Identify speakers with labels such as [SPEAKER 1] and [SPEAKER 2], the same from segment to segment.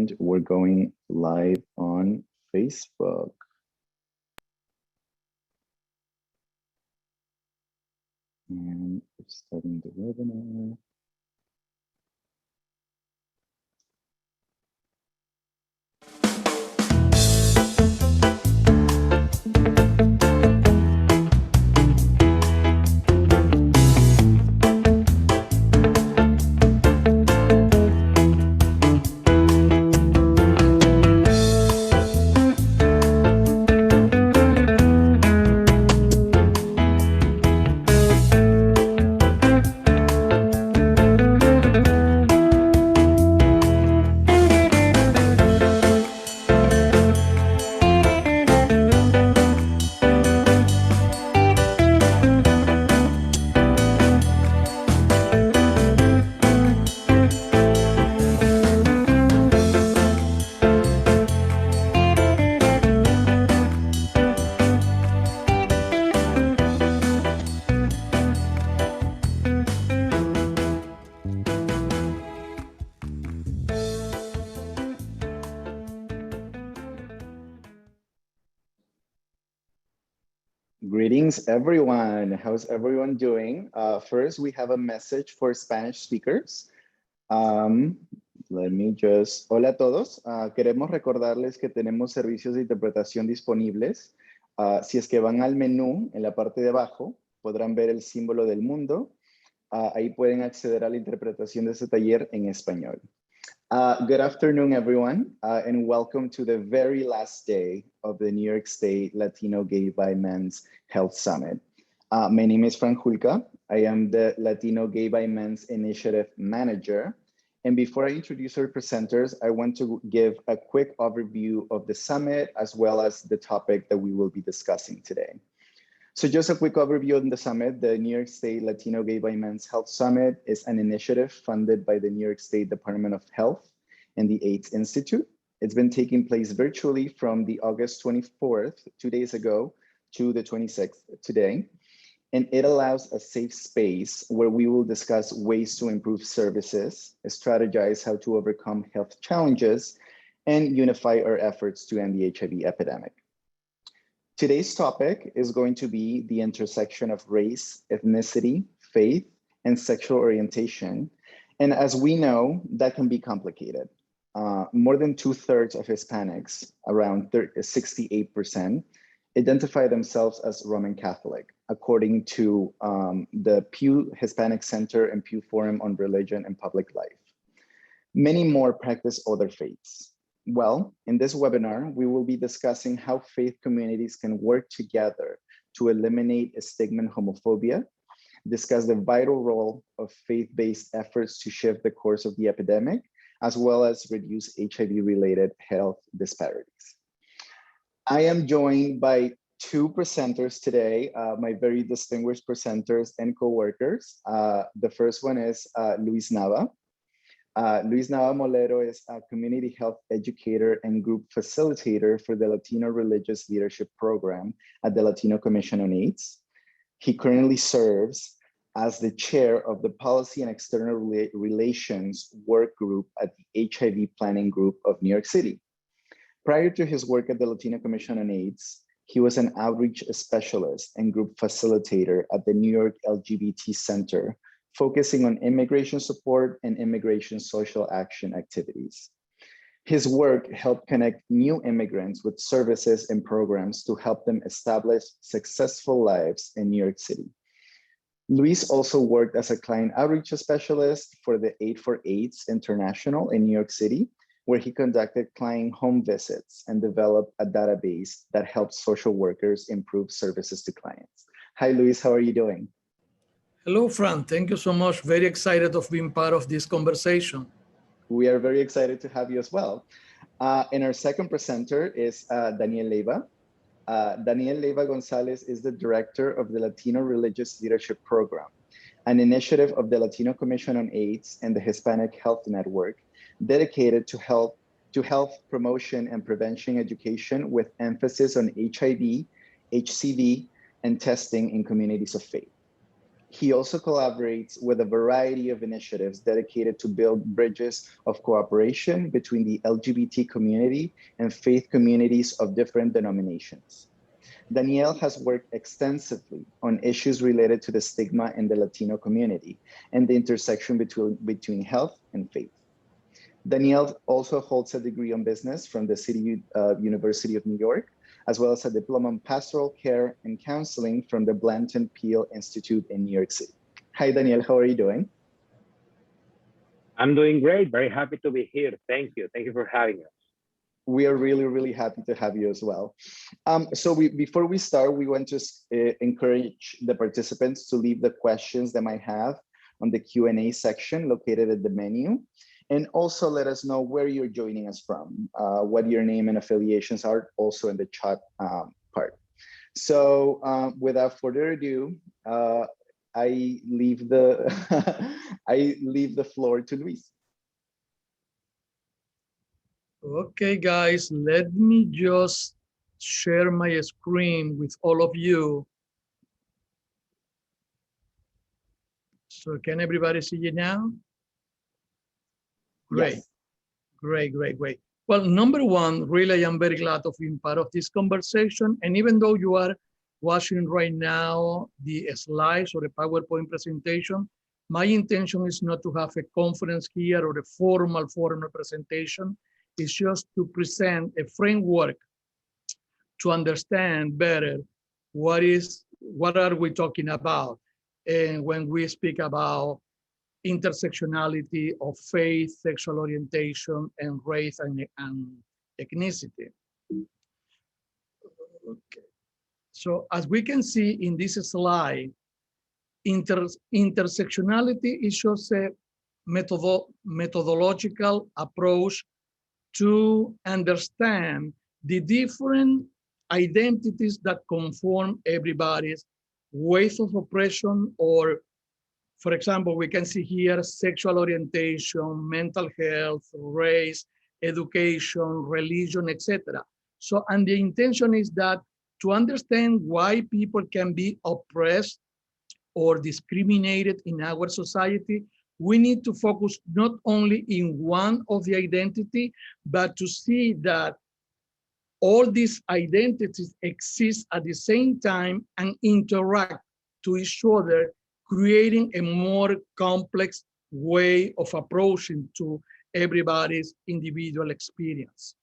[SPEAKER 1] And we're going live on Facebook. And we're starting the webinar. Greetings, everyone. How's everyone doing? First, we have a message for Spanish speakers. Hola a todos. Queremos recordarles que tenemos servicios de interpretación disponibles. Si es que van al menú, en la parte de abajo, podrán ver el símbolo del mundo. Ahí pueden acceder a la interpretación de este taller en español. Good afternoon, everyone, and welcome to the very last day of the New York State Latino Gay Bi Men's Health Summit. My name is Frank Julka. I am the Latino Gay Bi Men's Initiative Manager. And before I introduce our presenters, I want to give a quick overview of the summit as well as the topic that we will be discussing today. So just a quick overview on the summit. The New York State Latino Gay Bi Men's Health Summit is an initiative funded by the New York State Department of Health and the AIDS Institute. It's been taking place virtually from the August 24th, 2 days ago, to the 26th today. And it allows a safe space where we will discuss ways to improve services, strategize how to overcome health challenges, and unify our efforts to end the HIV epidemic. Today's topic is going to be the intersection of race, ethnicity, faith, and sexual orientation. And as we know, that can be complicated. More than 2/3 of Hispanics, around 68%, identify themselves as Roman Catholic, according to the Pew Hispanic Center and Pew Forum on Religion and Public Life. Many more practice other faiths. Well, in this webinar, we will be discussing how faith communities can work together to eliminate stigma and homophobia, discuss the vital role of faith-based efforts to shift the course of the epidemic, as well as reduce HIV-related health disparities. I am joined by two presenters today, my very distinguished presenters and co-workers. The first one is Luis Nava. Luis Nava Molero is a community health educator and group facilitator for the Latino Religious Leadership Program at the Latino Commission on AIDS. He currently serves as the chair of the Policy and External Relations Work Group at the HIV Planning Group of New York City. Prior to his work at the Latino Commission on AIDS, he was an outreach specialist and group facilitator at the New York LGBT Center, focusing on immigration support and immigration social action activities. His work helped connect new immigrants with services and programs to help them establish successful lives in New York City. Luis also worked as a client outreach specialist for the Aid for AIDS International in New York City, where he conducted client home visits and developed a database that helps social workers improve services to clients. Hi, Luis, how are you doing?
[SPEAKER 2] Hello, Fran. Thank you so much. Very excited of being part of this conversation.
[SPEAKER 1] We are very excited to have you as well. And our second presenter is Daniel Leiva. Daniel Leiva Gonzalez is the director of the Latino Religious Leadership Program, an initiative of the Latino Commission on AIDS and the Hispanic Health Network, dedicated to health promotion and prevention education with emphasis on HIV, HCV, and testing in communities of faith. He also collaborates with a variety of initiatives dedicated to build bridges of cooperation between the LGBT community and faith communities of different denominations. Daniel has worked extensively on issues related to the stigma in the Latino community and the intersection between health and faith. Daniel also holds a degree on business from the University of New York, as well as a diploma in pastoral care and counseling from the Blanton Peel Institute in New York City. Hi, Daniel, how are you doing?
[SPEAKER 3] I'm doing great, very happy to be here. Thank you for having us.
[SPEAKER 1] We are really, really happy to have you as well. Before we start, we want to encourage the participants to leave the questions they might have on the Q&A section located at the menu. And also let us know where you're joining us from, what your name and affiliations are, also in the chat part. So without further ado, I leave the floor to Luis.
[SPEAKER 2] Okay, guys, let me just share my screen with all of you. So can everybody see you now? Great, yes. Great. Well, number one, really, I'm very glad of being part of this conversation. And even though you are watching right now the slides or the PowerPoint presentation, my intention is not to have a conference here or a formal presentation. It's just to present a framework to understand better what are we talking about. And when we speak about intersectionality of faith, sexual orientation, and race and ethnicity. Okay. So as we can see in this slide, intersectionality is just a methodological approach to understand the different identities that conform everybody's ways of oppression, or for example, we can see here sexual orientation, mental health, race, education, religion, etc. So, and the intention is that to understand why people can be oppressed or discriminated in our society, we need to focus not only in one of the identity, but to see that all these identities exist at the same time and interact to each other, creating a more complex way of approaching to everybody's individual experience.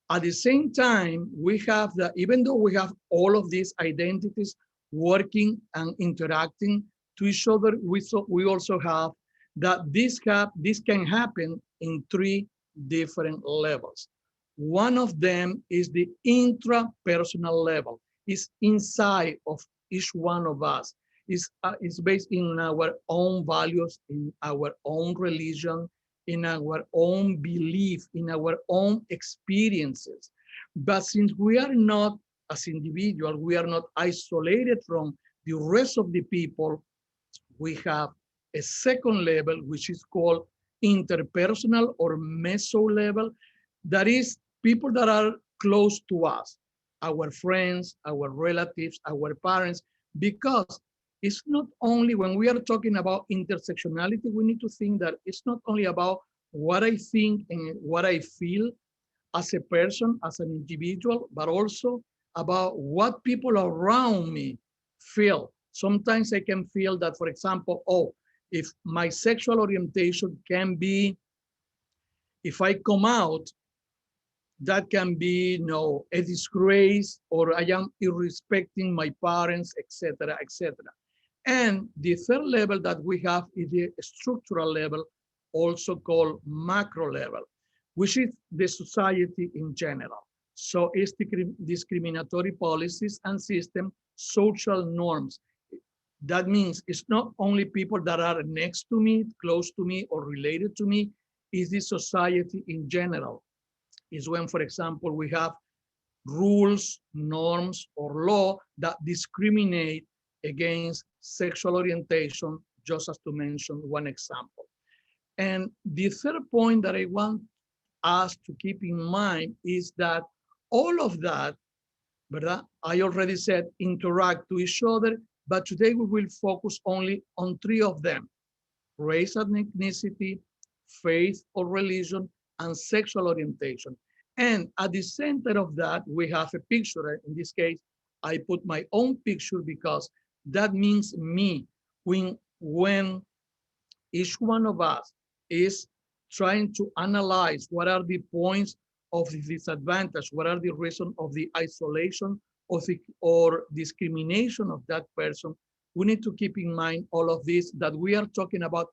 [SPEAKER 2] At the same time, we have that, even though we have all of these identities working and interacting to each other, we also have that this can happen in three different levels. One of them is the intrapersonal level. It's inside of each one of us. It's based in our own values, in our own religion, in our own belief, in our own experiences. But since we are not, as individuals, we are not isolated from the rest of the people, we have a second level, which is called interpersonal or meso level. That is people that are close to us, our friends, our relatives, our parents, because it's not only when we are talking about intersectionality, we need to think that it's not only about what I think and what I feel as a person, as an individual, but also about what people around me feel. Sometimes I can feel that, for example, oh, if my sexual orientation can be, if I come out, that can be, you know, a disgrace, or I am irrespecting my parents, etc., etc. And the third level that we have is the structural level, also called macro level, which is the society in general. So it's the discriminatory policies and system, social norms. That means it's not only people that are next to me, close to me, or related to me, it's the society in general. Is when, for example, we have rules, norms, or law that discriminate against sexual orientation, just as to mention one example. And the third point that I want us to keep in mind is that all of that, ¿verdad? I already said, interact to each other, but today we will focus only on 3 of them: race and ethnicity, faith or religion, and sexual orientation. And at the center of that, we have a picture. In this case, I put my own picture because that means me. When each one of us is trying to analyze what are the points of the disadvantage, what are the reasons of the isolation or discrimination of that person, we need to keep in mind all of this, that we are talking about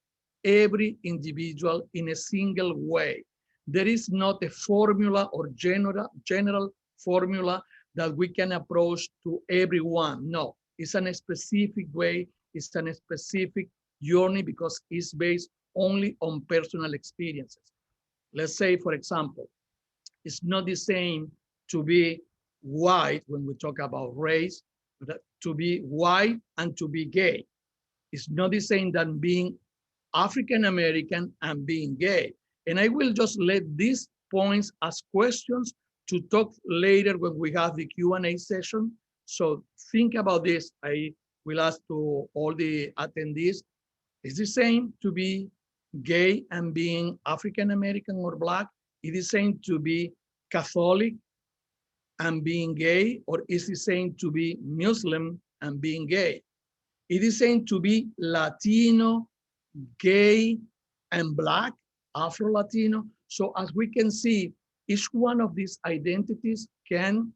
[SPEAKER 2] every individual in a single way. There is not a formula or general formula that we can approach to everyone. No, it's a specific way, it's a specific journey because it's based only on personal experiences. Let's say, for example, it's not the same to be white when we talk about race, but to be white and to be gay. It's not the same than being African American and being gay. And I will just let these points as questions to talk later when we have the Q&A session. So think about this. I will ask to all the attendees, is the same to be gay and being African American or Black? Is the same to be Catholic and being gay, or is the same to be Muslim and being gay? Is the same to be Latino, gay, and Black, Afro-Latino? So as we can see, each one of these identities can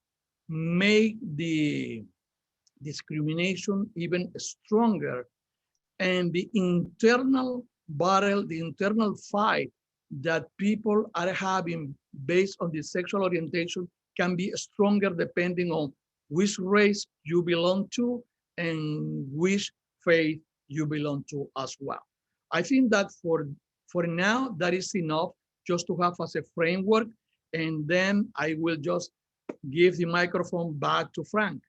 [SPEAKER 2] make the discrimination even stronger. And the internal battle, the internal fight that people are having based on the sexual orientation can be stronger depending on which race you belong to and which faith you belong to as well. I think that for now, that is enough just to have as a framework, and then I will just give the microphone back to Frank.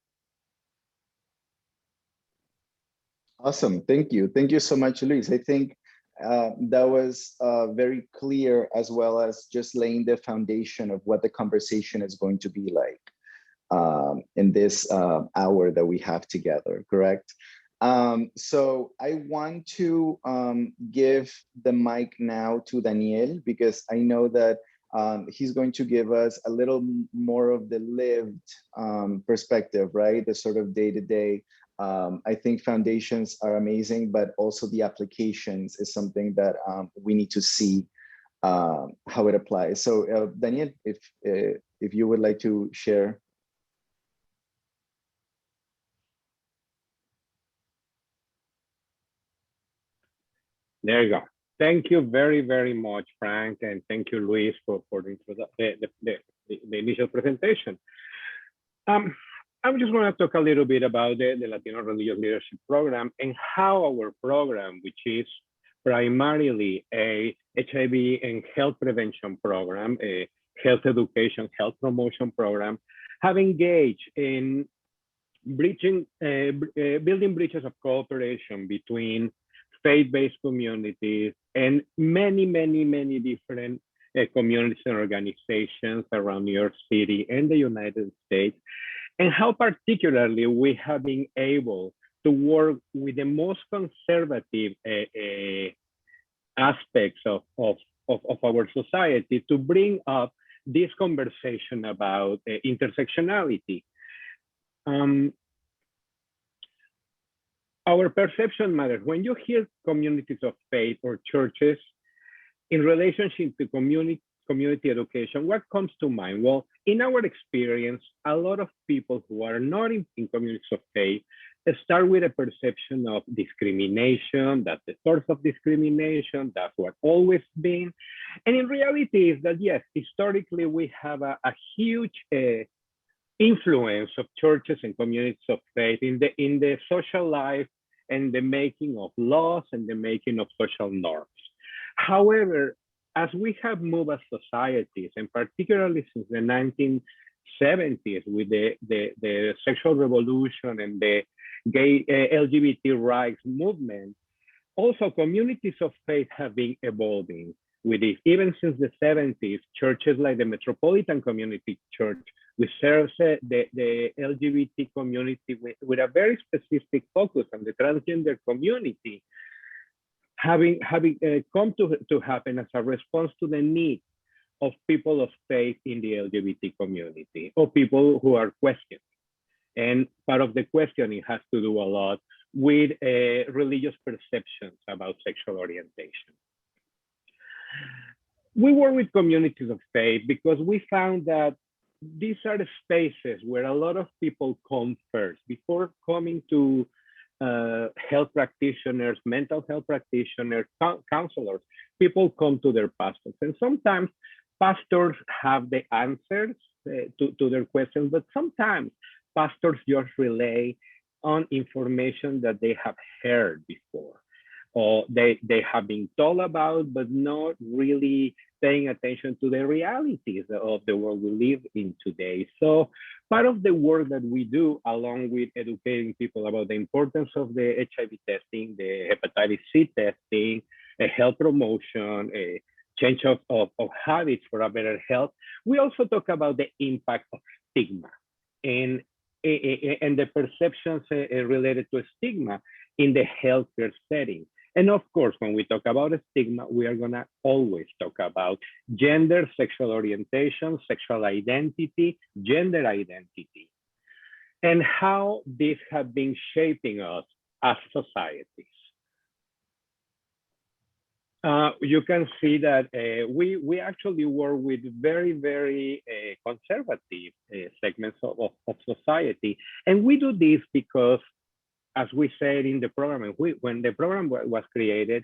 [SPEAKER 1] Awesome, thank you. Thank you so much, Luis. I think that was very clear, as well as just laying the foundation of what the conversation is going to be like in this hour that we have together, correct? So I want to give the mic now to Daniel, because I know that he's going to give us a little more of the lived perspective, right? The sort of day-to-day. I think foundations are amazing, but also the applications is something that we need to see how it applies. So Daniel, if you would like to share.
[SPEAKER 3] There you go. Thank you very, very much, Frank, and thank you, Luis, for the initial presentation. I'm just going to talk a little bit about the Latino Religious Leadership Program and how our program, which is primarily a HIV and health prevention program, a health education, health promotion program, have engaged in building bridges of cooperation between faith-based communities and many different communities and organizations around New York City and the United States, and how particularly we have been able to work with the most conservative aspects of our society to bring up this conversation about intersectionality. Our perception matters. When you hear communities of faith or churches in relationship to community education, what comes to mind? Well, in our experience, a lot of people who are not in communities of faith start with a perception of discrimination, that's the source of discrimination, that's what always been. And in reality is that, yes, historically, we have a huge influence of churches and communities of faith in the social life and the making of laws and the making of social norms. However, as we have moved as societies, and particularly since the 1970s with the sexual revolution and the gay LGBT rights movement, also communities of faith have been evolving. with this. Even since the 70s, churches like the Metropolitan Community Church, which serves the LGBT community with a very specific focus on the transgender community, having come to happen as a response to the need of people of faith in the LGBT community, or people who are questioning. And part of the questioning has to do a lot with religious perceptions about sexual orientation. We work with communities of faith because we found that these are the spaces where a lot of people come first. Before coming to health practitioners, mental health practitioners, counselors, people come to their pastors. And sometimes pastors have the answers to their questions, but sometimes pastors just rely on information that they have heard before, or they have been told about, but not really paying attention to the realities of the world we live in today. So part of the work that we do, along with educating people about the importance of the HIV testing, the hepatitis C testing, health promotion, change of habits for a better health, we also talk about the impact of stigma and the perceptions related to stigma in the healthcare setting. And of course, when we talk about stigma, we are gonna always talk about gender, sexual orientation, sexual identity, gender identity, and how these have been shaping us as societies. You can see that we actually work with very, very conservative segments of society. And we do this because, as we said in the program, when the program was created,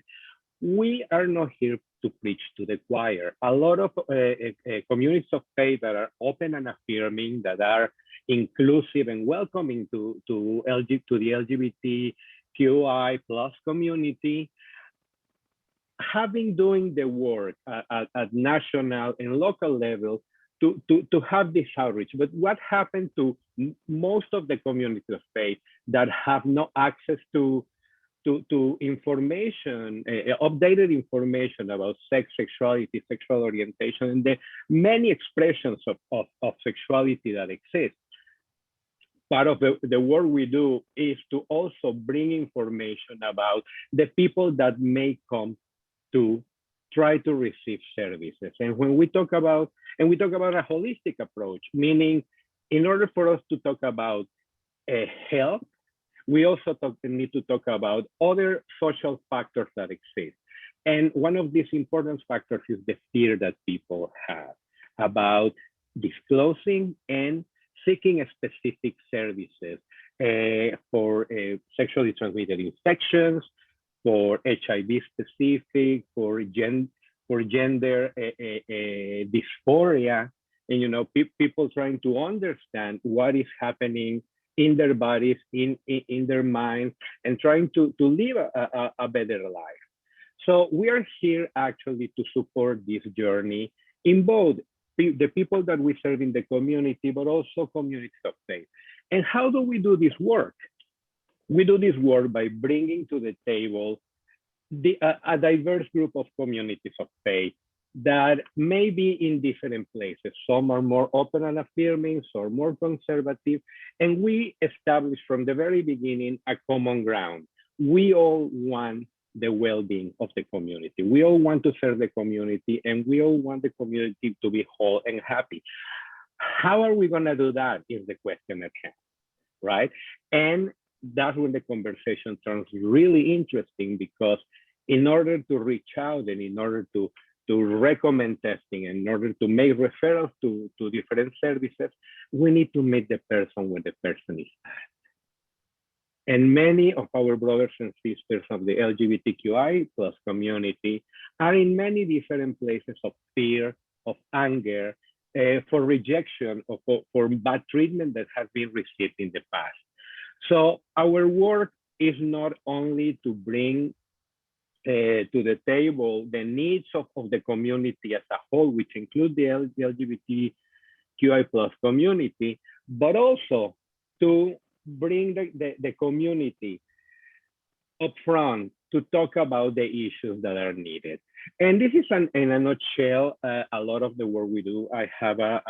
[SPEAKER 3] we are not here to preach to the choir. A lot of communities of faith that are open and affirming, that are inclusive and welcoming to the LGBTQI plus community, have been doing the work at national and local level to have this outreach. But what happened to most of the communities of faith that have no access to information, updated information about sex, sexuality, sexual orientation, and the many expressions of sexuality that exist? Part of the work we do is to also bring information about the people that may come to try to receive services. And when we talk about, a holistic approach, meaning in order for us to talk about health, we also need to talk about other social factors that exist. And one of these important factors is the fear that people have about disclosing and seeking specific services for sexually transmitted infections, for HIV specific, for gender dysphoria, and people trying to understand what is happening in their bodies, in their minds, and trying to live a better life. So we are here actually to support this journey in both the people that we serve in the community, but also communities of faith. And how do we do this work? We do this work by bringing to the table a diverse group of communities of faith that may be in different places. Some are more open and affirming, some more conservative. And we establish from the very beginning a common ground. We all want the well-being of the community. We all want to serve the community, and we all want the community to be whole and happy. How are we gonna do that is the question at hand, right? And that's when the conversation turns really interesting, because in order to reach out and in order to recommend testing, and in order to make referrals to different services, we need to meet the person where the person is at. And many of our brothers and sisters of the LGBTQI plus community are in many different places of fear, of anger, for rejection, or for bad treatment that has been received in the past. So our work is not only to bring to the table the needs of the community as a whole, which include the LGBTQI plus community, but also to bring the community up front to talk about the issues that are needed. And this is in a nutshell, a lot of the work we do. I have a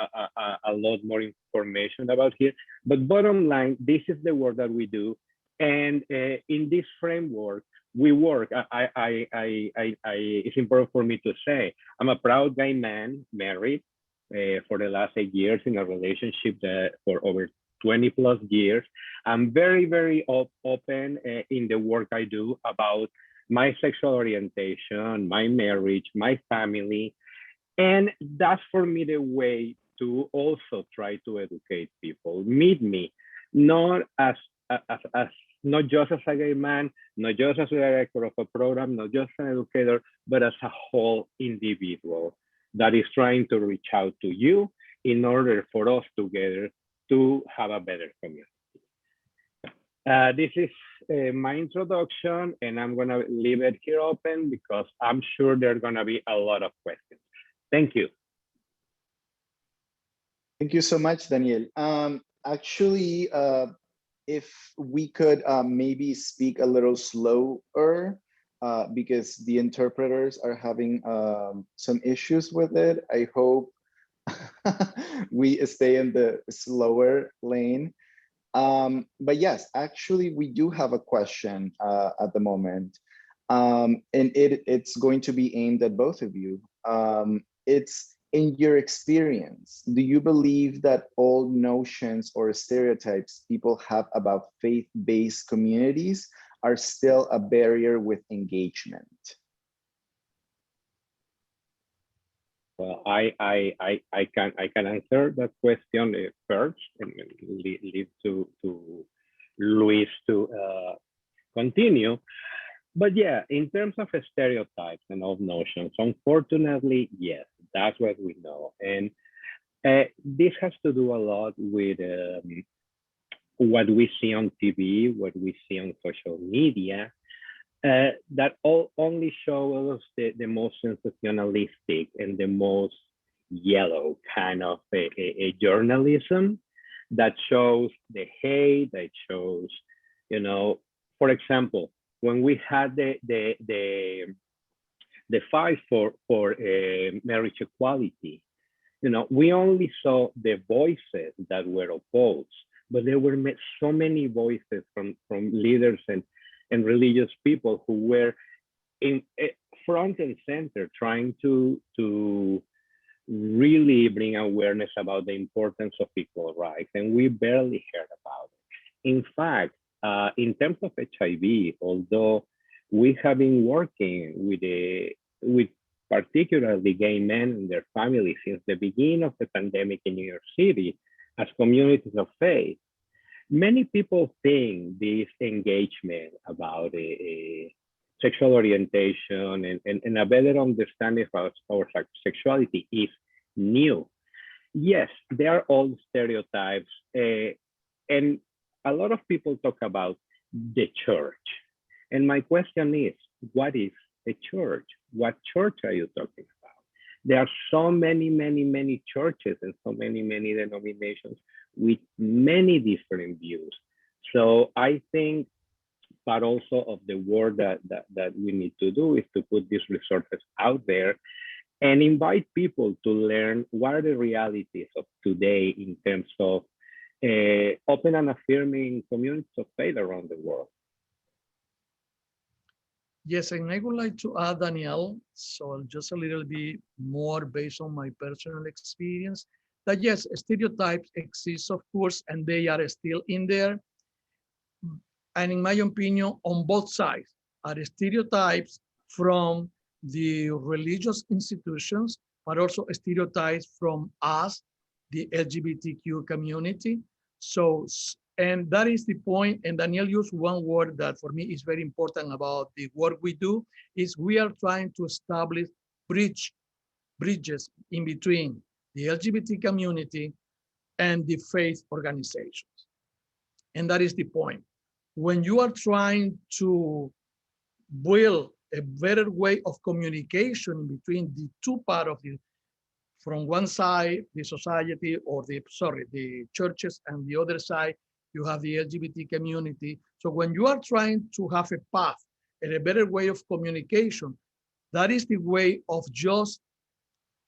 [SPEAKER 3] lot more information about here, but bottom line, this is the work that we do. And in this framework, we work. It's important for me to say, I'm a proud gay man, married for the last 8 years in a relationship for over 20 plus years. I'm very, very open in the work I do about my sexual orientation, my marriage, my family. And that's for me the way to also try to educate people. Meet me, not not just as a gay man, not just as a director of a program, not just an educator, but as a whole individual that is trying to reach out to you in order for us together to have a better community. This is my introduction, and I'm going to leave it here open because I'm sure there are going to be a lot of questions. Thank you.
[SPEAKER 1] Thank you so much, Daniel. Actually, if we could maybe speak a little slower because the interpreters are having some issues with it. I hope we stay in the slower lane. But yes, actually, we do have a question at the moment. And it's going to be aimed at both of you. It's, in your experience, do you believe that all notions or stereotypes people have about faith-based communities are still a barrier with engagement?
[SPEAKER 3] Well, I can answer that question first and leave to Luis to continue. But yeah, in terms of stereotypes and of notions, unfortunately, yes, that's what we know. And this has to do a lot with what we see on TV, what we see on social media, that only show us the most sensationalistic and the most yellow kind of a journalism that shows the hate, that shows, you know, for example, when we had the fight for marriage equality, you know, we only saw the voices that were opposed, but there were so many voices from leaders and religious people who were in front and center trying to really bring awareness about the importance of equal rights, and we barely heard about it. In fact, in terms of HIV, although we have been working with particularly gay men and their families since the beginning of the pandemic in New York City as communities of faith, many people think this engagement about sexual orientation and a better understanding of our sexuality is new. Yes, there are old stereotypes, and a lot of people talk about the church. And my question is, what is a church? What church are you talking about? There are so many, many, many churches and so many, many denominations with many different views. So I think part also of the work that we need to do is to put these resources out there and invite people to learn what are the realities of today in terms of open and affirming communities of faith around the world.
[SPEAKER 2] Yes, and I would like to add, Daniel, so just a little bit more based on my personal experience, that yes, stereotypes exist, of course, and they are still in there. And in my opinion, on both sides are stereotypes from the religious institutions, but also stereotypes from us, the LGBTQ community. So, and that is the point, and Daniel used one word that for me is very important about the work we do, is we are trying to establish bridges in between the LGBT community and the faith organizations. And that is the point. When you are trying to build a better way of communication between the two parts of the, from one side, the society or the churches, and the other side, you have the LGBT community. So when you are trying to have a path and a better way of communication. That is the way of just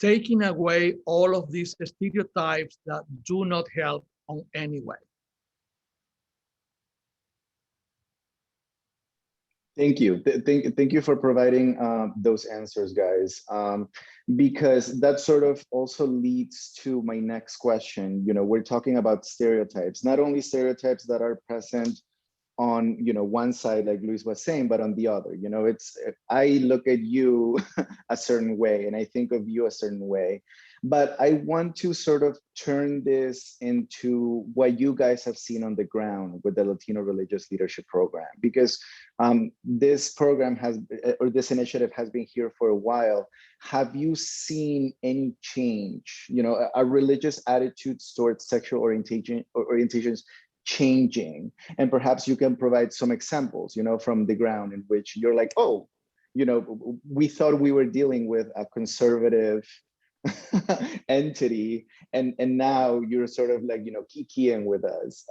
[SPEAKER 2] taking away all of these stereotypes that do not help on any way.
[SPEAKER 1] Thank you. Thank you for providing those answers, guys. Because that sort of also leads to my next question. You know, we're talking about stereotypes, not only stereotypes that are present on, you know, one side, like Luis was saying, but on the other. You know, it's, I look at you a certain way and I think of you a certain way. But I want to sort of turn this into what you guys have seen on the ground with the Latino Religious Leadership Program, because this program has, or this initiative has been here for a while. Have you seen any change, you know, our religious attitudes towards sexual orientations changing? And perhaps you can provide some examples, you know, from the ground in which you're like, oh, you know, we thought we were dealing with a conservative entity, and now you're sort of like, you know, kikiing with us.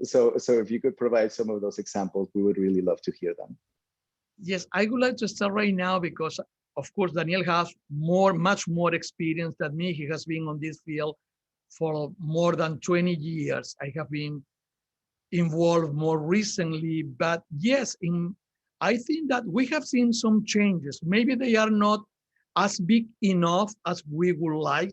[SPEAKER 1] So if you could provide some of those examples, we would really love to hear them.
[SPEAKER 2] Yes, I would like to start right now because, of course, Daniel has much more experience than me. He has been on this field for more than 20 years. I have been involved more recently, but yes, I think that we have seen some changes. Maybe they are not as big enough as we would like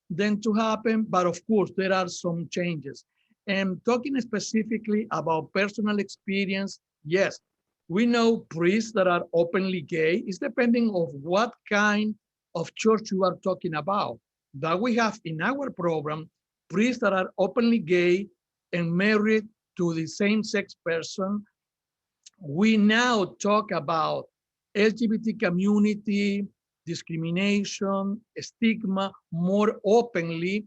[SPEAKER 2] them to happen, but of course there are some changes. And talking specifically about personal experience, yes, we know priests that are openly gay. It's depending of what kind of church you are talking about. That we have in our program, priests that are openly gay and married to the same-sex person. We now talk about LGBT community, discrimination, stigma more openly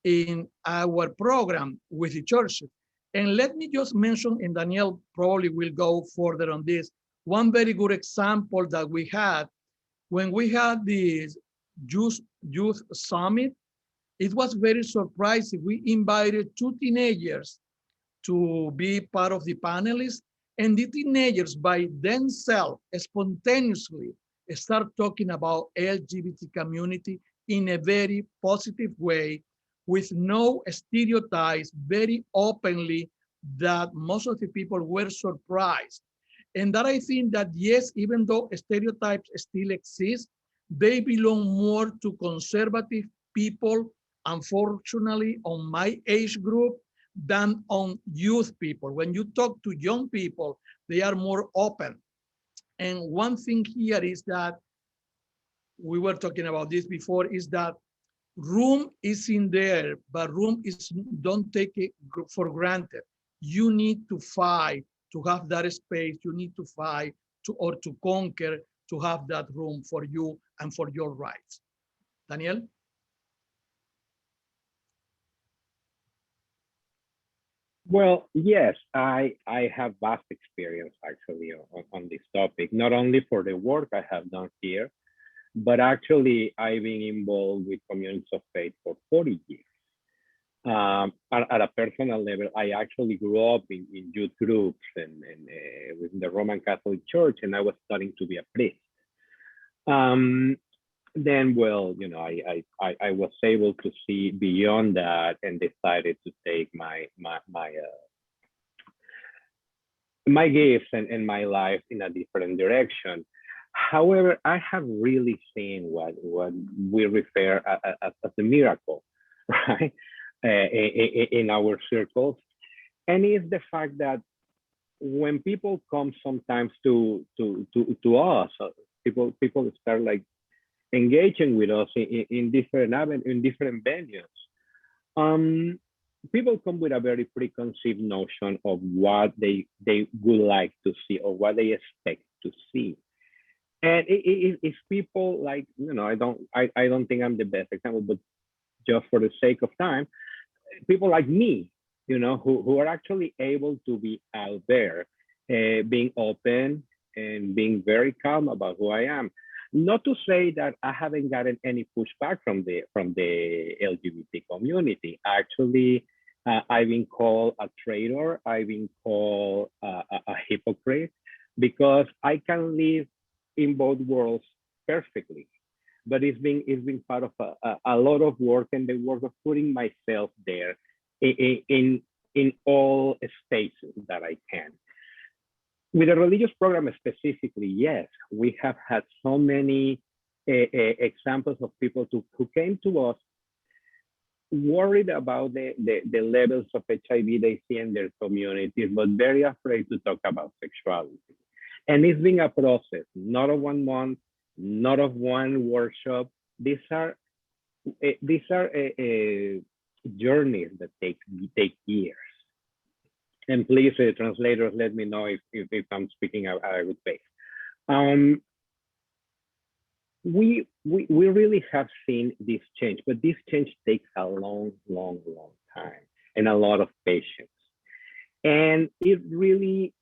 [SPEAKER 2] in our program with the churches. And let me just mention, and Daniel probably will go further on this, one very good example that we had when we had the youth summit. It was very surprising. We invited 2 teenagers to be part of the panelists, and the teenagers by themselves spontaneously start talking about LGBT community in a very positive way, with no stereotypes, very openly, that most of the people were surprised. And that I think that yes, even though stereotypes still exist, they belong more to conservative people, unfortunately, on my age group, than on youth people. When you talk to young people, they are more open. And one thing here is that we were talking about this before, is that room is in there, but room is, don't take it for granted. You need to fight to have that space. You need to fight to conquer, to have that room for you and for your rights. Daniel?
[SPEAKER 3] Well, yes, I have vast experience actually on this topic, not only for the work I have done here, but actually I've been involved with communities of faith for 40 years. At a personal level, I actually grew up in youth groups and within the Roman Catholic Church, and I was studying to be a priest. Then, well, you know, I was able to see beyond that and decided to take my gifts and my life in a different direction. However, I have really seen what we refer as a miracle, right, in our circles, and it's the fact that when people come sometimes to us, people start like engaging with us in different venues. People come with a very preconceived notion of what they would like to see or what they expect to see. And it's people like, you know, I don't think I'm the best example, but just for the sake of time, people like me, you know, who are actually able to be out there, being open and being very calm about who I am. Not to say that I haven't gotten any pushback from the LGBT community. Actually, I've been called a traitor. I've been called a hypocrite. because I can live in both worlds perfectly. But it's been part of a lot of work, and the work of putting myself there in all spaces that I can. With a religious program specifically, yes, we have had so many examples of people who came to us worried about the levels of HIV they see in their communities, but very afraid to talk about sexuality. And it's been a process, not of 1 month, not of one workshop. These are journeys that take years. And please, translators, let me know if I'm speaking at a good pace. We really have seen this change, but this change takes a long time and a lot of patience. And it really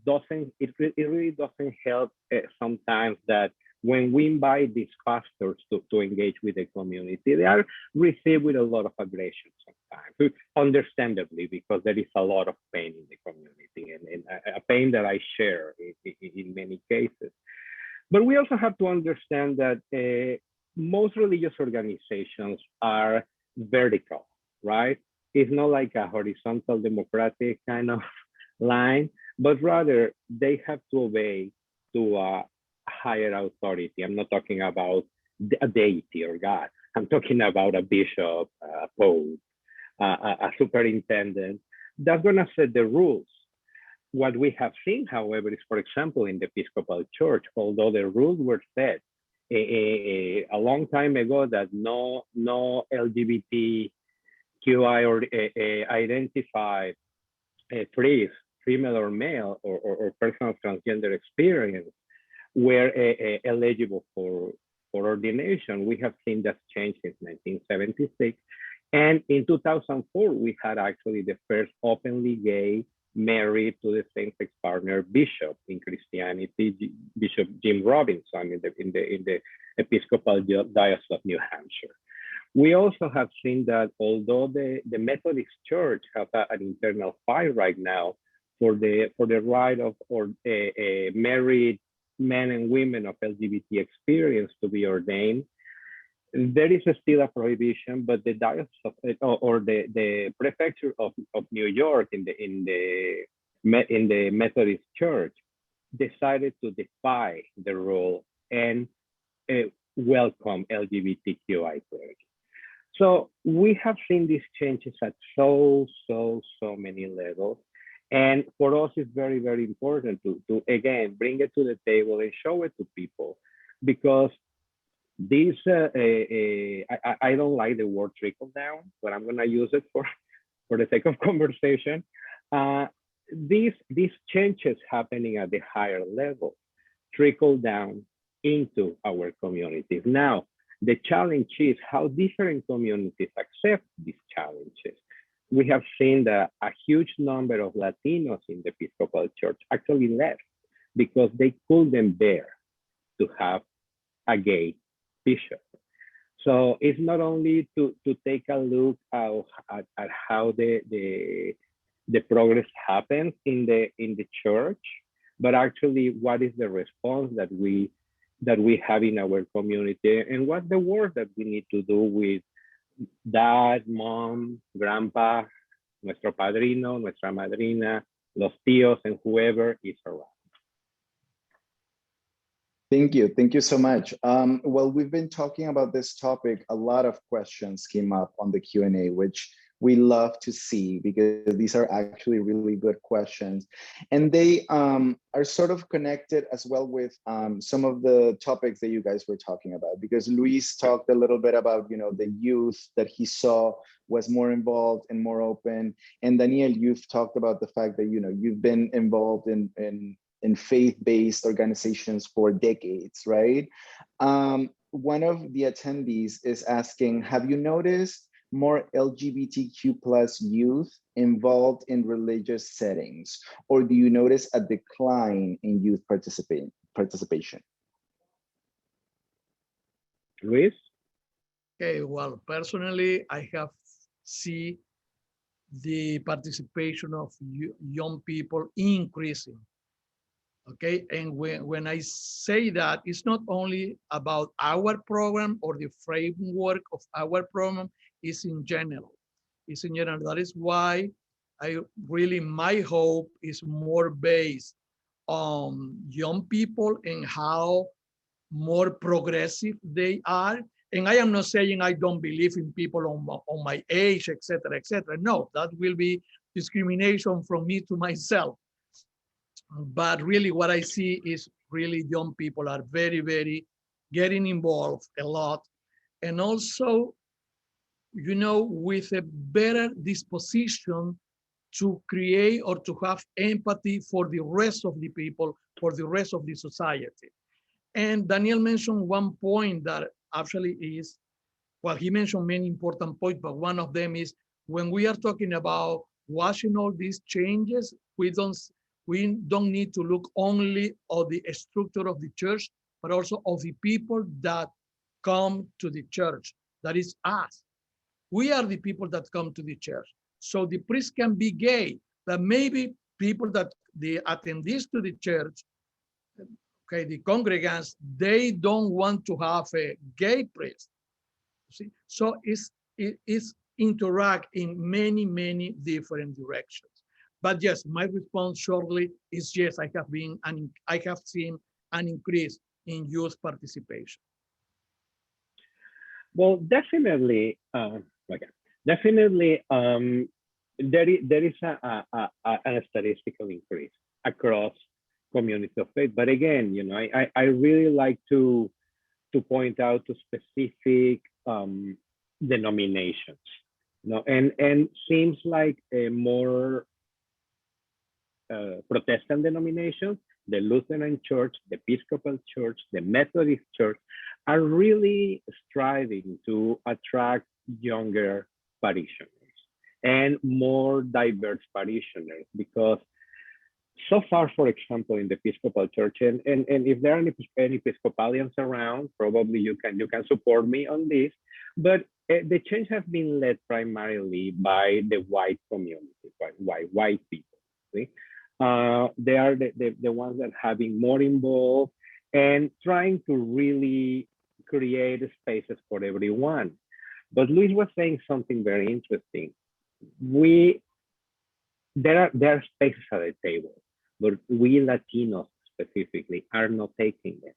[SPEAKER 3] doesn't help sometimes that when we invite these pastors to engage with the community, they are received with a lot of aggression sometimes, understandably, because there is a lot of pain in the community, and a pain that I share in many cases. But we also have to understand that most religious organizations are vertical, right? It's not like a horizontal democratic kind of line, but rather they have to obey to a higher authority. I'm not talking about a deity or God. I'm talking about a bishop, a pope, a superintendent. That's going to set the rules. What we have seen, however, is, for example, in the Episcopal Church, although the rules were set a long time ago that no LGBTQI or identified priest, female or male, or person of transgender experience were eligible for ordination. We have seen that change since 1976. And in 2004, we had actually the first openly gay married to the same-sex partner bishop in Christianity, Bishop Jim Robinson in the Episcopal Diocese of New Hampshire. We also have seen that although the Methodist Church has an internal fight right now for the right of married men and women of LGBT experience to be ordained, there is still a prohibition, but the diocese or the prefecture of New York in the Methodist Church decided to defy the rule and welcome LGBTQI clergy. So we have seen these changes at so many levels. And for us, it's very, very important to again, bring it to the table and show it to people, because this, I don't like the word trickle down, but I'm gonna use it for the sake of conversation. These changes happening at the higher level trickle down into our communities. Now, the challenge is how different communities accept these challenges. We have seen that a huge number of Latinos in the Episcopal Church actually left because they couldn't bear to have a gay bishop. So it's not only to take a look at how the progress happens in the church, but actually what is the response that we have in our community, and what's the work that we need to do with dad, mom, grandpa, nuestro padrino, nuestra madrina, los tíos, and whoever is around.
[SPEAKER 1] Thank you. Thank you so much. Well, we've been talking about this topic. A lot of questions came up on the Q&A, which we love to see because these are actually really good questions. And they are sort of connected as well with some of the topics that you guys were talking about, because Luis talked a little bit about, the youth that he saw was more involved and more open. And Daniel, you've talked about the fact that, you've been involved in faith-based organizations for decades, right? One of the attendees is asking, have you noticed more LGBTQ+ youth involved in religious settings, or do you notice a decline in youth participation?
[SPEAKER 3] Luis?
[SPEAKER 2] Okay, well, personally, I have seen the participation of young people increasing. Okay, and when I say that, it's not only about our program or the framework of our program, it's in general. It's in general. That is why my hope is more based on young people and how more progressive they are. And I am not saying I don't believe in people on my age, etc., etc. No, that will be discrimination from me to myself. But really what I see is really young people are very, very getting involved a lot. And also, you know, with a better disposition to create or to have empathy for the rest of the people, for the rest of the society. And Daniel mentioned one point that actually is, well, he mentioned many important points, but one of them is when we are talking about watching all these changes, we don't need to look only at the structure of the church, but also of the people that come to the church. That is us. We are the people that come to the church. So the priest can be gay, but maybe people that the attendees to the church, okay, the congregants, they don't want to have a gay priest. See? So it's interact in many, many different directions. But yes, my response shortly is yes, I have seen an increase in youth participation.
[SPEAKER 3] Well, definitely, definitely, there is a statistical increase across communities of faith. But again, you know, I really like to point out to specific denominations, you know, and seems like a more Protestant denominations, the Lutheran Church, the Episcopal Church, the Methodist Church, are really striving to attract younger parishioners and more diverse parishioners, because so far, for example, in the Episcopal Church, and if there are any Episcopalians around, probably you can support me on this, but the change has been led primarily by the white community, white people. See? They are the ones that have been more involved and trying to really create spaces for everyone. But Luis was saying something very interesting. There are spaces at the table, but we Latinos specifically are not taking them.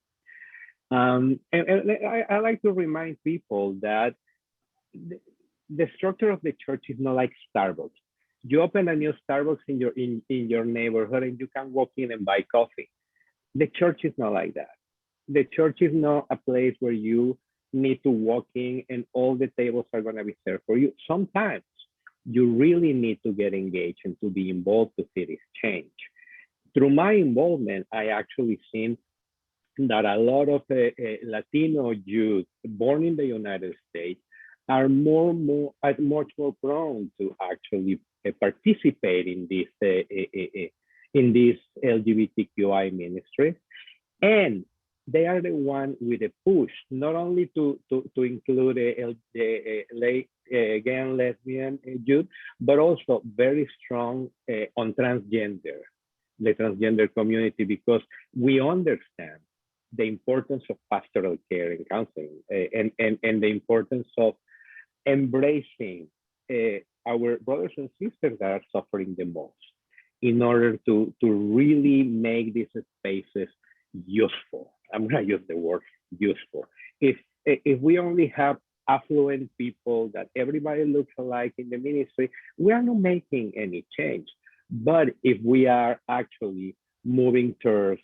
[SPEAKER 3] And I like to remind people that the structure of the church is not like Starbucks. You open a new Starbucks in your neighborhood and you can walk in and buy coffee. The church is not like that. The church is not a place where you need to walk in and all the tables are going to be served for you. Sometimes you really need to get engaged and to be involved to see this change. Through my involvement, I actually seen that a lot of Latino youth born in the United States are much more prone to actually participate in this LGBTQI ministry, and they are the one with a push not only to include the gay and lesbian youth, but also very strong on the transgender community, because we understand the importance of pastoral care and counseling, and the importance of embracing our brothers and sisters that are suffering the most, in order to really make these spaces useful. I'm going to use the word useful. If we only have affluent people that everybody looks alike in the ministry, we are not making any change. But if we are actually moving towards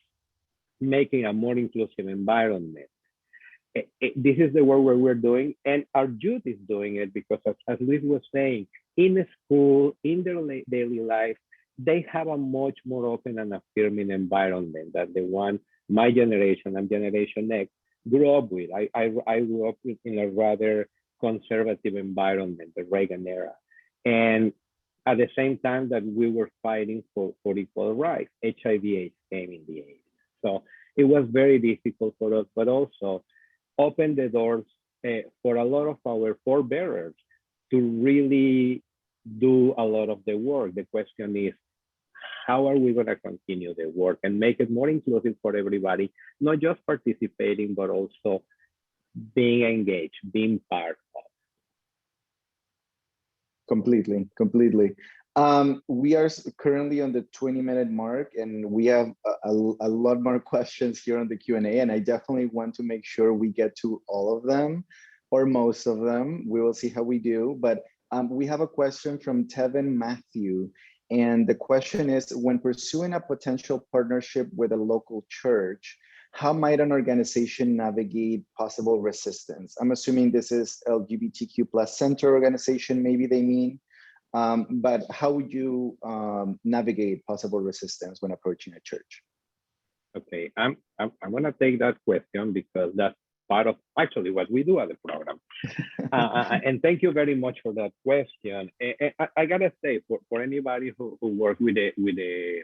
[SPEAKER 3] making a more inclusive environment, this is the work where we're doing, and our youth is doing it, because as Luis was saying, in the school, in their daily life, they have a much more open and affirming environment than the one my generation and Generation X grew up with. I grew up in a rather conservative environment, the Reagan era. And at the same time that we were fighting for equal rights, HIV/AIDS came in the 80s. So it was very difficult for us, but also opened the doors for a lot of our forebearers to really do a lot of the work. The question is, how are we going to continue the work and make it more inclusive for everybody, not just participating, but also being engaged, being part of.
[SPEAKER 1] Completely. We are currently on the 20-minute mark, and we have a lot more questions here on the Q&A, and I definitely want to make sure we get to all of them, or most of them. We will see how we do, but we have a question from Tevin Matthew, and the question is, when pursuing a potential partnership with a local church, how might an organization navigate possible resistance? I'm assuming this is LGBTQ+ center organization, maybe they mean, but how would you navigate possible resistance when approaching a church?
[SPEAKER 3] Okay, I'm gonna take that question because that's part of actually what we do at the program. And thank you very much for that question. I gotta say, for anybody who works with the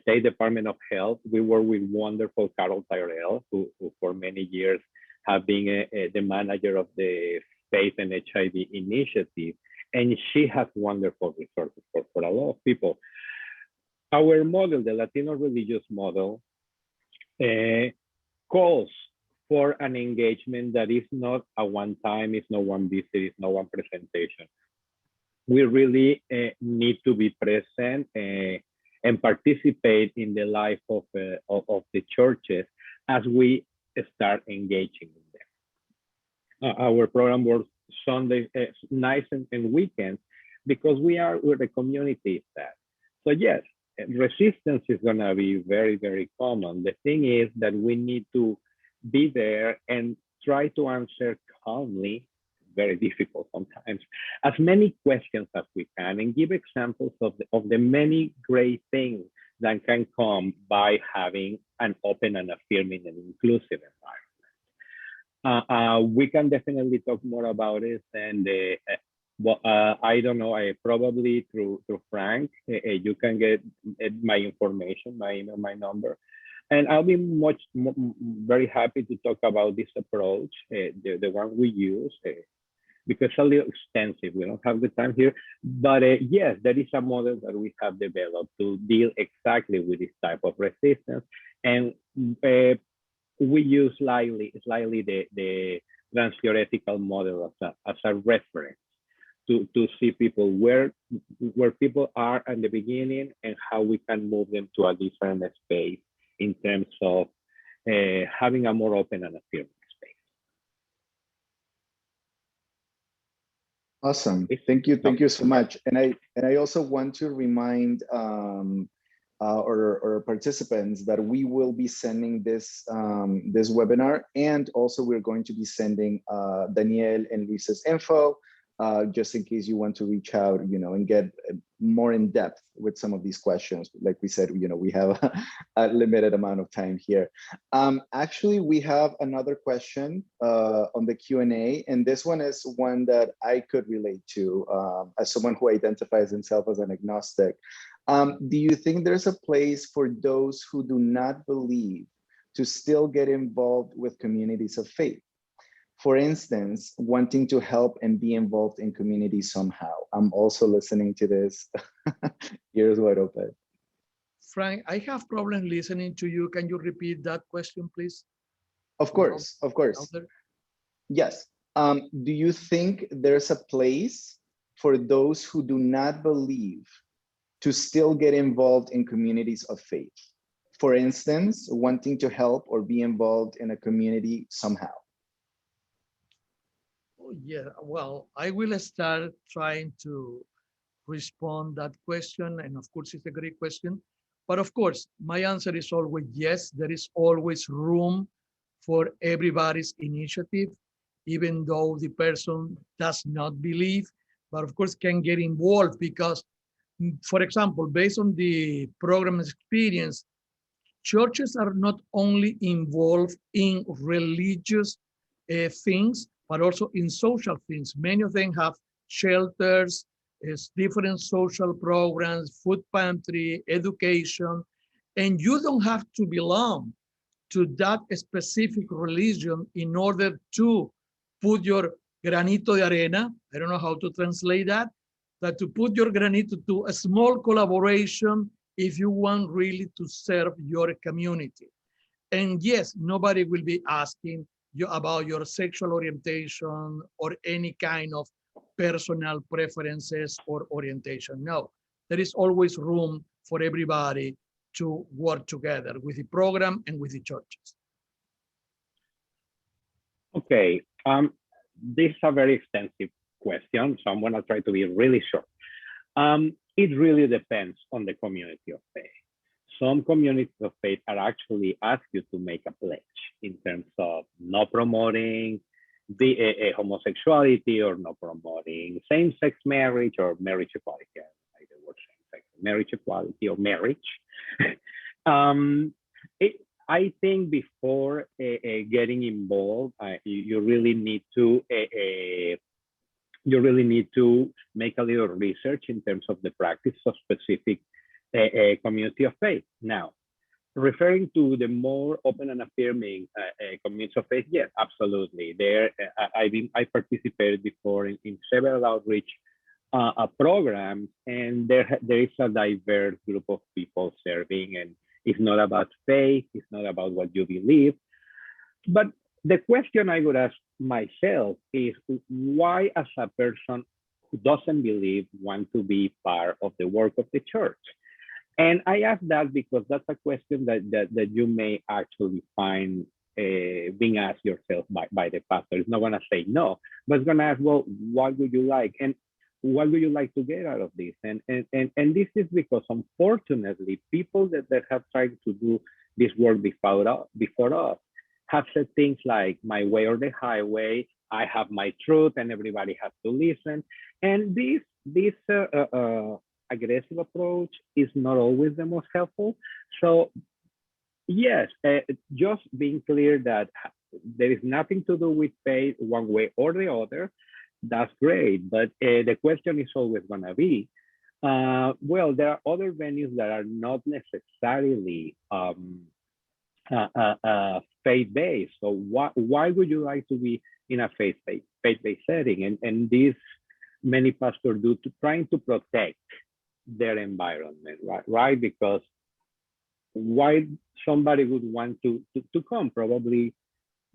[SPEAKER 3] State Department of Health, we work with wonderful Carol Tyrell, who for many years have been the manager of the Faith and HIV Initiative, and she has wonderful resources for a lot of people. Our model, the Latino religious model, calls for an engagement that is not a one-time, it's not one visit, it's not one presentation. We really need to be present and participate in the life of the churches as we start engaging in them. Our program works Sunday, nights and weekends, because we're the community that. So yes, resistance is gonna be very, very common. The thing is that we need to be there and try to answer calmly, very difficult sometimes, as many questions as we can, and give examples of the many great things that can come by having an open and affirming and inclusive environment. We can definitely talk more about it, and I don't know, probably through Frank, you can get my information, my email, my number. And I'll be very happy to talk about this approach, the one we use, because it's a little extensive. We don't have the time here, but yes, that is a model that we have developed to deal exactly with this type of resistance. And we use slightly the trans-theoretical model as a reference to see people where people are at the beginning and how we can move them to a different space in terms of having a more open and affirming space.
[SPEAKER 1] Awesome, thank you so much. And I also want to remind our participants that we will be sending this this webinar, and also we're going to be sending Daniel and Lisa's info, just in case you want to reach out, and get more in depth with some of these questions. Like we said, we have a limited amount of time here. Actually, we have another question on the Q&A, and this one is one that I could relate to as someone who identifies himself as an agnostic. Do you think there's a place for those who do not believe to still get involved with communities of faith? For instance, wanting to help and be involved in communities somehow. I'm also listening to this. Ears wide open.
[SPEAKER 2] Frank, I have problems listening to you. Can you repeat that question, please?
[SPEAKER 1] Of course. Yes. Do you think there's a place for those who do not believe to still get involved in communities of faith? For instance, wanting to help or be involved in a community somehow.
[SPEAKER 2] Yeah, well, I will start trying to respond that question, and of course it's a great question, but of course my answer is always yes. There is always room for everybody's initiative, even though the person does not believe, but of course can get involved, because for example, based on the program's experience, churches are not only involved in religious things, but also in social things. Many of them have shelters, different social programs, food pantry, education, and you don't have to belong to that specific religion in order to put your granito de arena, I don't know how to translate that, but to put your granito to a small collaboration if you want really to serve your community. And yes, nobody will be asking you about your sexual orientation or any kind of personal preferences or orientation. No, there is always room for everybody to work together with the program and with the churches.
[SPEAKER 3] Okay, this is a very extensive question, so I'm gonna try to be really short. It really depends on the community of faith. Some communities of faith are actually ask you to make a pledge in terms of not promoting the homosexuality or not promoting same-sex marriage or marriage equality. I like the word same-sex, marriage equality or marriage. I think before getting involved, you really need to make a little research in terms of the practice of specific community of faith. Now, referring to the more open and affirming communities of faith, yes, absolutely. There, I participated before in several outreach programs, and there is a diverse group of people serving, and it's not about faith, it's not about what you believe. But the question I would ask myself is, why, as a person who doesn't believe, want to be part of the work of the church? And I ask that because that's a question that you may actually find being asked yourself by the pastor. It's not gonna say no, but it's gonna ask, well, what would you like? And what would you like to get out of this? And this is because, unfortunately, people that have tried to do this work before us have said things like, my way or the highway, I have my truth and everybody has to listen. And this aggressive approach is not always the most helpful. So yes, just being clear that there is nothing to do with faith one way or the other, that's great. But the question is always gonna be, well, there are other venues that are not necessarily faith-based. So why would you like to be in a faith-based setting? And this many pastors do, trying to protect their environment, right? Because why somebody would want to come? Probably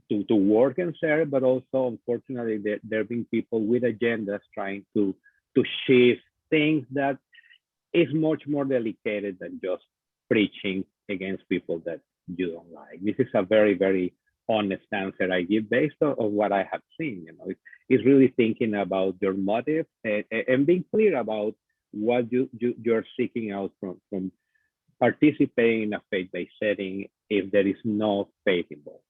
[SPEAKER 3] to work and serve, but also, unfortunately, there have been people with agendas trying to shift things that is much more delicate than just preaching against people that you don't like. This is a very, very honest answer I give based on what I have seen. You know, it's really thinking about your motive and being clear about what you're seeking out from participating in a faith-based setting if there is no faith involved.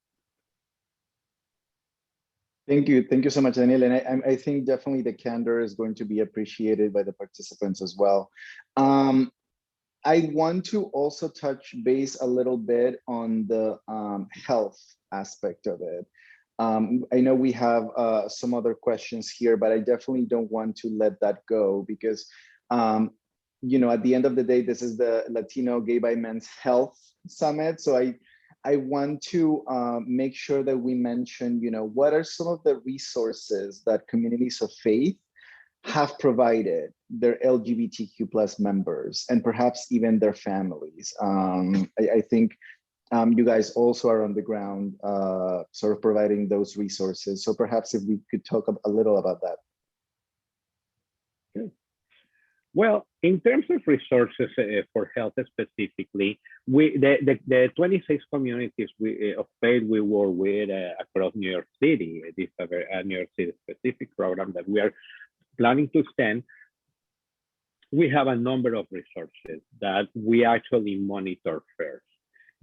[SPEAKER 1] Thank you so much, Daniel. And I think definitely the candor is going to be appreciated by the participants as well. I want to also touch base a little bit on the health aspect of it. I know we have some other questions here, but I definitely don't want to let that go because, you know, at the end of the day, this is the Latino Gay by Men's Health Summit. So I want to make sure that we mention, you know, what are some of the resources that communities of faith have provided their LGBTQ plus members and perhaps even their families. I think you guys also are on the ground sort of providing those resources. So perhaps if we could talk a little about that.
[SPEAKER 3] Good. Well, in terms of resources for health specifically, the 26 communities of faith we work with across New York City. This is a New York City specific program that we are planning to extend. We have a number of resources that we actually monitor first.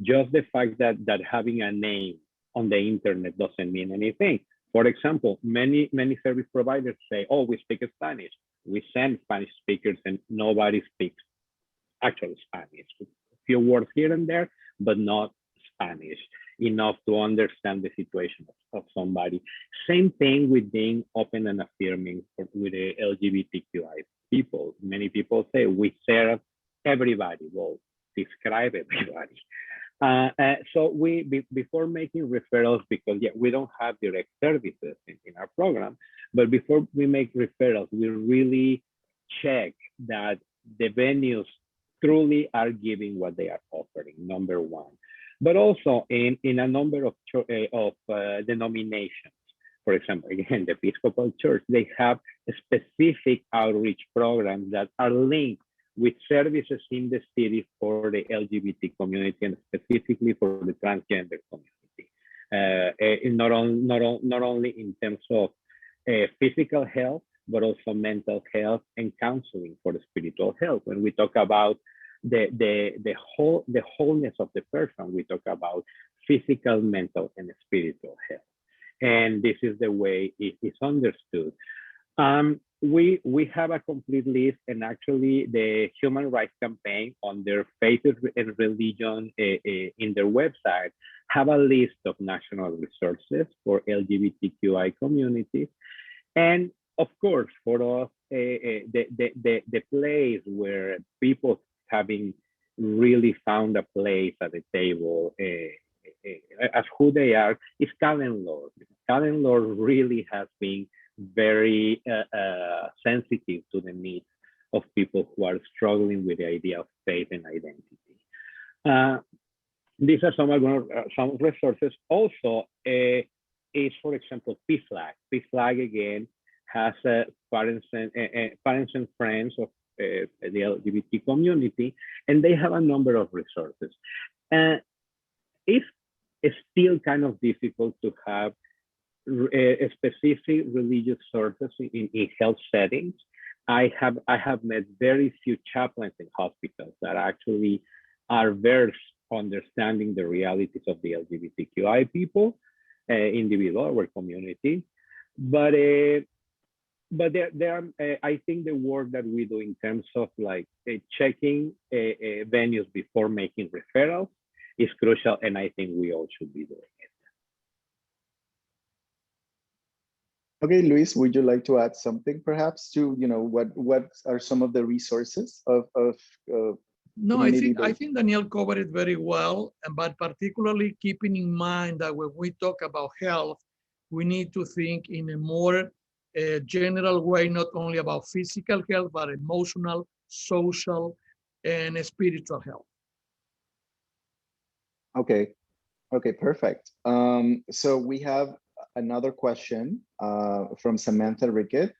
[SPEAKER 3] Just the fact that having a name on the internet doesn't mean anything. For example, many service providers say, oh, we speak Spanish. We send Spanish speakers and nobody speaks actual Spanish. A few words here and there, but not Spanish enough to understand the situation of somebody. Same thing with being open and affirming with the LGBTQI people. Many people say we serve everybody. Well, describe everybody. So before making referrals, because we don't have direct services in our program, but before we make referrals, we really check that the venues truly are giving what they are offering, number one. But also in a number of denominations. For example, again, the Episcopal Church, they have specific outreach programs that are linked with services in the city for the LGBT community and specifically for the transgender community. Not only in terms of physical health, but also mental health and counseling for the spiritual health. When we talk about the wholeness of the person, we talk about physical, mental, and spiritual health. And this is the way it is understood. We have a complete list, and actually the Human Rights Campaign on their faith and religion in their website have a list of national resources for LGBTQI communities. And of course, for us, the place where people having really found a place at the table as who they are is Callen Lord. Callen Lord really has been very sensitive to the needs of people who are struggling with the idea of faith and identity. These are some resources. Also, is, for example, PFLAG. PFLAG, again, has parents and friends of the LGBT community, and they have a number of resources. It's still kind of difficult to have specific religious sources in health settings. I have met very few chaplains in hospitals that actually are versed understanding the realities of the LGBTQI people, individual or community. But I think the work that we do in terms of like checking venues before making referrals is crucial, and I think we all should be doing it.
[SPEAKER 1] Okay, Luis, would you like to add something perhaps to, what are some of the resources of
[SPEAKER 2] No, I think Daniel covered it very well, but particularly keeping in mind that when we talk about health, we need to think in a more general way, not only about physical health, but emotional, social, and spiritual health.
[SPEAKER 1] Okay, perfect. So we have another question from Samantha Rickett.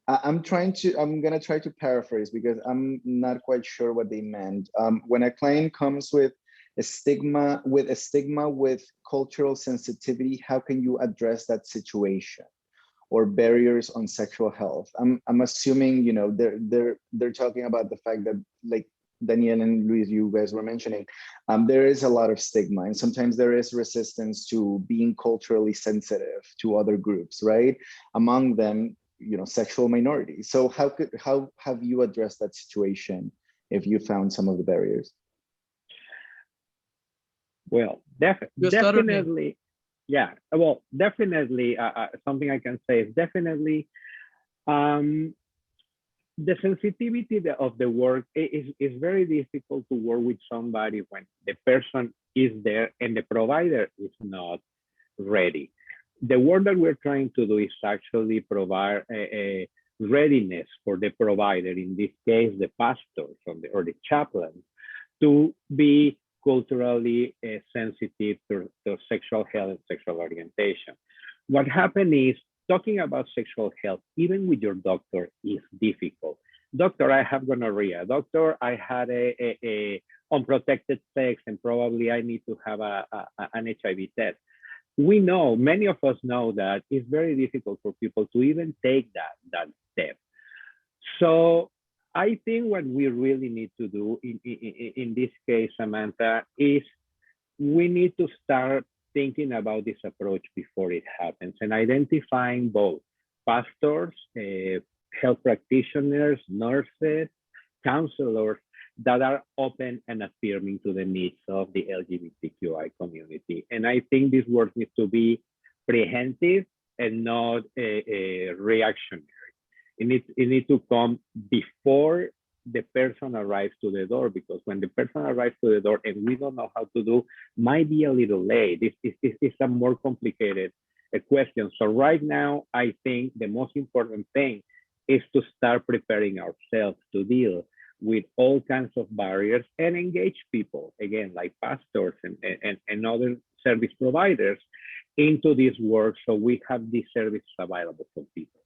[SPEAKER 1] I'm gonna try to paraphrase because I'm not quite sure what they meant. When a client comes with a stigma with cultural sensitivity, how can you address that situation? Or barriers on sexual health? I'm assuming, they're talking about the fact that, like Daniel and Luis, you guys were mentioning, there is a lot of stigma, and sometimes there is resistance to being culturally sensitive to other groups, right? Among them, sexual minorities. So how have you addressed that situation if you found some of the barriers?
[SPEAKER 3] Well, definitely. Yeah, well, definitely something I can say is definitely the sensitivity of the work is very difficult to work with somebody when the person is there and the provider is not ready. The work that we're trying to do is actually provide a readiness for the provider, in this case, the pastors or the chaplains, to be culturally sensitive to sexual health and sexual orientation. What happened is, talking about sexual health, even with your doctor, is difficult. Doctor, I have gonorrhea. Doctor, I had a unprotected sex and probably I need to have an HIV test. We know, many of us know that it's very difficult for people to even take that step. So I think what we really need to do in this case, Samantha, is we need to start thinking about this approach before it happens and identifying both pastors, health practitioners, nurses, counselors that are open and affirming to the needs of the LGBTQI community. And I think this work needs to be preemptive and not reactionary. It needs to come before the person arrives to the door, because when the person arrives to the door and we don't know how to do, might be a little late. This is a more complicated question. So right now, I think the most important thing is to start preparing ourselves to deal with all kinds of barriers and engage people, again, like pastors and other service providers into this work, so we have these services available for people.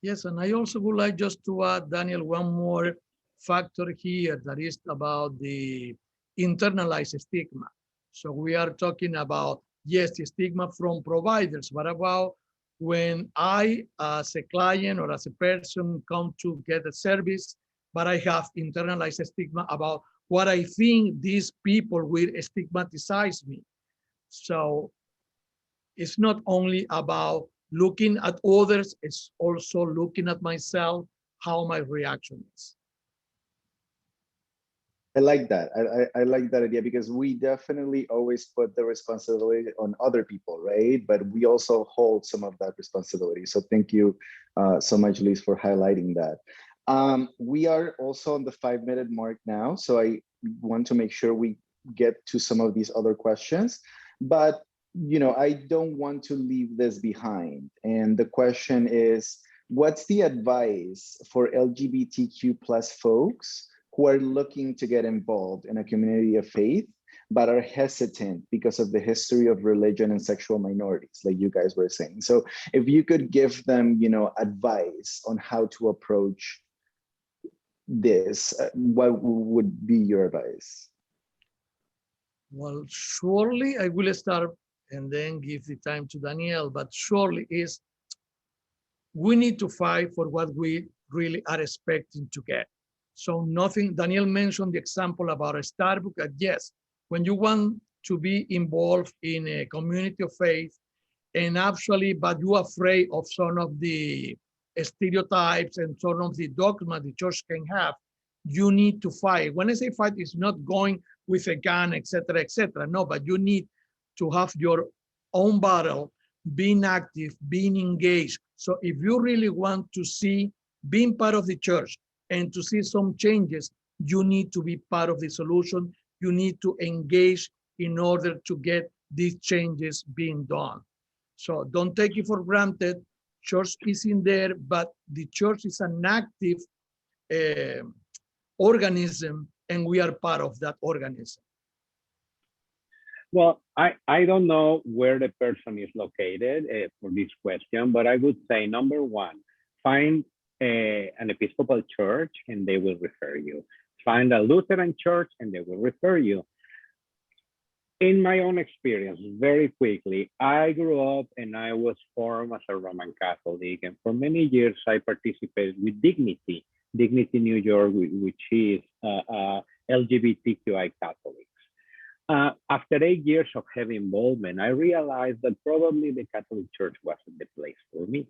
[SPEAKER 2] Yes, and I also would like just to add, Daniel, one more factor here that is about the internalized stigma. So we are talking about, yes, the stigma from providers, but about when I, as a client or as a person, come to get a service, but I have internalized stigma about what I think these people will stigmatize me. So it's not only about looking at others, it's also looking at myself, how my reaction is.
[SPEAKER 1] I like that. I like that idea, because we definitely always put the responsibility on other people, right? But we also hold some of that responsibility. So thank you so much, Luis, for highlighting that. We are also on the 5-minute mark now, so I want to make sure we get to some of these other questions. But you know, I don't want to leave this behind. And the question is, what's the advice for LGBTQ+ folks who are looking to get involved in a community of faith, but are hesitant because of the history of religion and sexual minorities, like you guys were saying? So if you could give them, you know, advice on how to approach this, what would be your advice?
[SPEAKER 2] Well, surely I will start and then give the time to Daniel, but surely is we need to fight for what we really are expecting to get. So nothing, Daniel mentioned the example about a Starbucks. Yes, when you want to be involved in a community of faith, and actually, but you're afraid of some of the stereotypes and some of the dogma the church can have, you need to fight. When I say fight, it's not going with a gun, etc., etc. No, but you need to have your own battle, being active, being engaged. So if you really want to see being part of the church and to see some changes, you need to be part of the solution. You need to engage in order to get these changes being done. So don't take it for granted. Church is in there, but the church is an active organism, and we are part of that organism.
[SPEAKER 3] Well, I don't know where the person is located for this question, but I would say, number one, find an Episcopal church and they will refer you. Find a Lutheran church and they will refer you. In my own experience, very quickly, I grew up and I was formed as a Roman Catholic. And for many years, I participated with Dignity New York, which is LGBTQI Catholics. After 8 years of heavy involvement, I realized that probably the Catholic Church wasn't the place for me.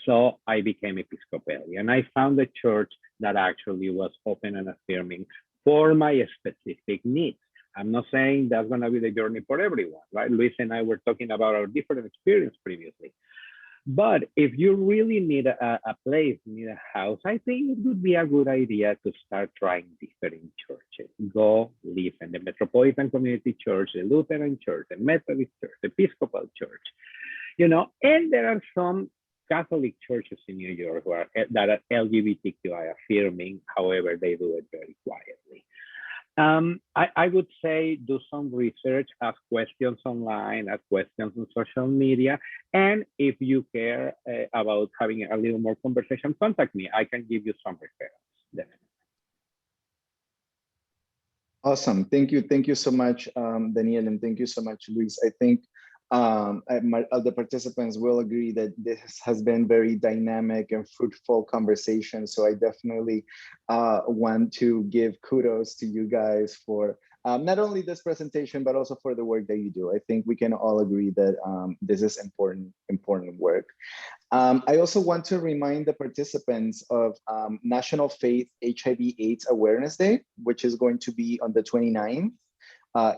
[SPEAKER 3] So I became Episcopalian. I found a church that actually was open and affirming for my specific needs. I'm not saying that's going to be the journey for everyone, right? Luis and I were talking about our different experience previously. But if you really need a place, need a house, I think it would be a good idea to start trying different churches. Go live in the Metropolitan Community Church, the Lutheran Church, the Methodist Church, the Episcopal Church, you know, and there are some Catholic churches in New York that are LGBTQI affirming, however, they do it very quietly. I would say do some research, ask questions online, ask questions on social media, and if you care about having a little more conversation, contact me. I can give you some referrals, definitely.
[SPEAKER 1] Awesome. Thank you so much, Daniel, and thank you so much, Luis. I think the participants will agree that this has been very dynamic and fruitful conversation. So I definitely want to give kudos to you guys for not only this presentation, but also for the work that you do. I think we can all agree that this is important work. I also want to remind the participants of National Faith HIV/AIDS Awareness Day, which is going to be on the 29th.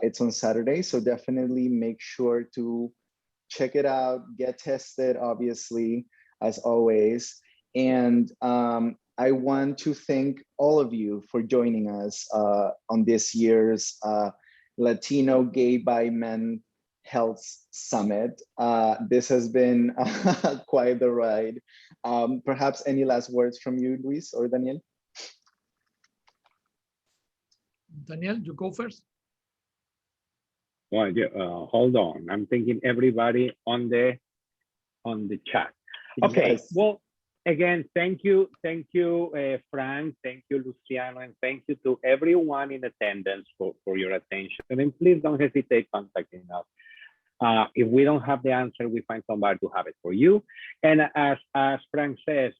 [SPEAKER 1] It's on Saturday, so definitely make sure to check it out, get tested, obviously, as always. And I want to thank all of you for joining us on this year's Latino Gay Bi Men Health Summit. This has been quite the ride. Perhaps any last words from you, Luis or Daniel?
[SPEAKER 2] Daniel, you go first.
[SPEAKER 3] Well, hold on. I'm thinking everybody on the chat. Okay.
[SPEAKER 1] Yes.
[SPEAKER 3] Well, again, thank you, Frank. Thank you, Luciano, and thank you to everyone in attendance for your attention. And please don't hesitate contacting us. If we don't have the answer, we find somebody to have it for you. And as Frank says,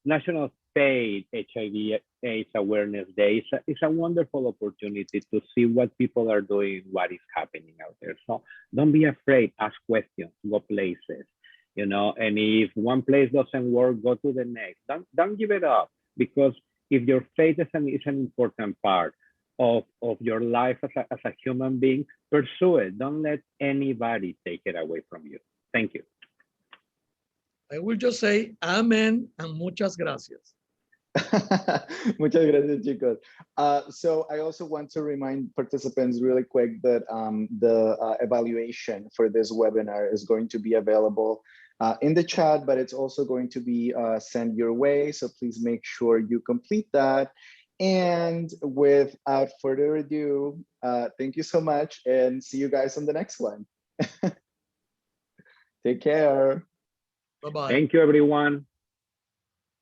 [SPEAKER 3] National State HIV/AIDS Awareness Day is a wonderful opportunity to see what people are doing, what is happening out there. So don't be afraid, ask questions, go places, you know, and if one place doesn't work, go to the next. Don't give it up, because if your faith is an important part of your life as a human being, pursue it. Don't let anybody take it away from you. Thank you.
[SPEAKER 2] I will just say amen and muchas gracias.
[SPEAKER 1] Muchas gracias, chicos. So I also want to remind participants really quick that the evaluation for this webinar is going to be available in the chat, but it's also going to be sent your way. So please make sure you complete that. And without further ado, thank you so much and see you guys on the next one. Take care.
[SPEAKER 2] Bye-bye.
[SPEAKER 3] Thank you, everyone.